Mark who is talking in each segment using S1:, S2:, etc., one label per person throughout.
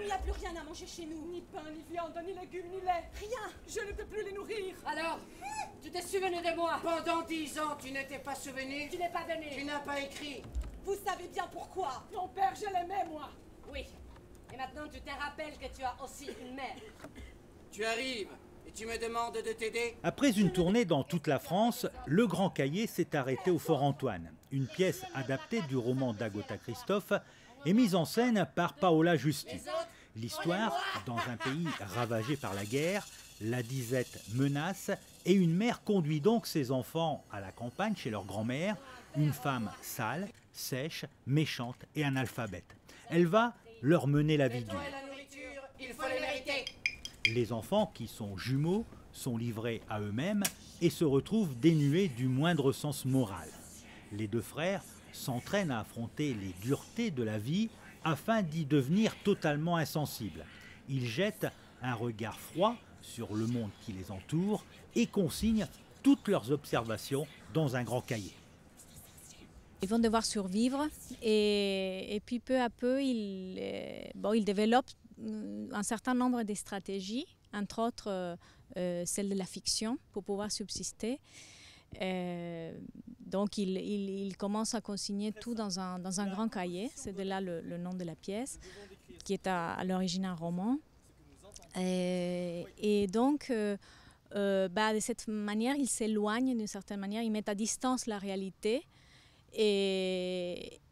S1: Il n'y a plus rien à manger chez nous. Ni pain, ni viande, ni légumes, ni lait. Rien. Je ne peux plus les nourrir.
S2: Alors, tu t'es souvenu de moi?
S3: Pendant 10 ans, tu n'étais pas souvenu?
S2: Tu n'es pas venu?
S3: Tu n'as pas écrit?
S1: Vous savez bien pourquoi. Mon père, je l'aimais, moi.
S2: Oui. Et maintenant, tu te rappelles que tu as aussi une mère.
S3: Tu arrives et tu me demandes de t'aider?
S4: Après une tournée dans toute la France, le Grand Cahier s'est arrêté au Fort Antoine. Une pièce adaptée du roman d'Agatha Christophe est mise en scène par Paola Justi. L'histoire, dans un pays ravagé par la guerre, la disette menace et une mère conduit donc ses enfants à la campagne chez leur grand-mère, une femme sale, sèche, méchante et analphabète. Elle va leur mener la vie dure.
S3: La nourriture, il faut les mériter.
S4: Les enfants, qui sont jumeaux, sont livrés à eux-mêmes et se retrouvent dénués du moindre sens moral. Les deux frères s'entraînent à affronter les duretés de la vie afin d'y devenir totalement insensibles. Ils jettent un regard froid sur le monde qui les entoure et consignent toutes leurs observations dans un grand cahier.
S5: Ils vont devoir survivre et puis peu à peu, ils développent un certain nombre de stratégies, entre autres celle de la fiction, pour pouvoir subsister. Donc il commence à consigner tout dans un grand cahier, c'est de là le nom de la pièce, qui est à l'origine un roman. Et donc de cette manière, il s'éloigne d'une certaine manière, il met à distance la réalité.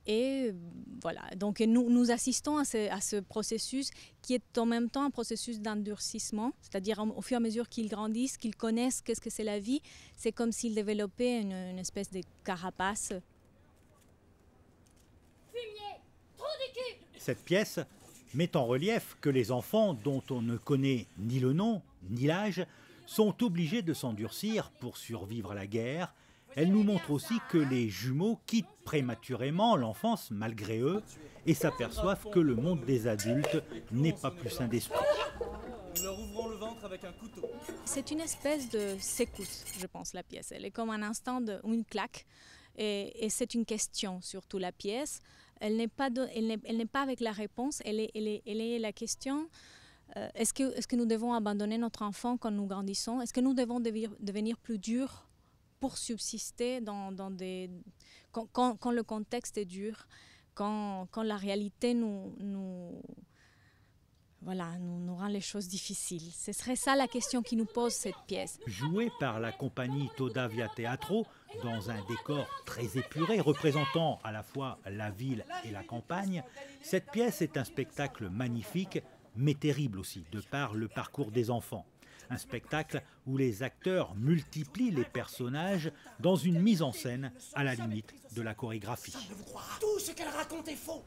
S5: Et voilà, donc nous assistons à ce processus qui est en même temps un processus d'endurcissement, c'est-à-dire au fur et à mesure qu'ils grandissent, qu'ils connaissent qu'est-ce que c'est la vie, c'est comme s'ils développaient une espèce de carapace.
S2: Fumier, trou du cul.
S4: Cette pièce met en relief que les enfants, dont on ne connaît ni le nom ni l'âge, sont obligés de s'endurcir pour survivre à la guerre. Elle nous montre aussi que les jumeaux quittent prématurément l'enfance malgré eux et s'aperçoivent que le monde des adultes n'est pas plus sain d'esprit.
S6: Nous leur ouvrons le ventre avec un couteau.
S5: C'est une espèce de secousse, je pense, la pièce. Elle est comme un instant ou une claque. Et c'est une question, surtout la pièce. Elle n'est pas avec la réponse, elle est la question. Est-ce que nous devons abandonner notre enfant quand nous grandissons? Est-ce que nous devons devenir plus durs pour subsister quand le contexte est dur, quand la réalité nous rend les choses difficiles. Ce serait ça la question qui nous pose cette pièce.
S4: Jouée par la compagnie Todavia Teatro, dans un décor très épuré, représentant à la fois la ville et la campagne, cette pièce est un spectacle magnifique, mais terrible aussi, de par le parcours des enfants. Un spectacle où les acteurs multiplient les personnages dans une mise en scène à la limite de la chorégraphie.
S3: Tout ce qu'elle raconte est faux.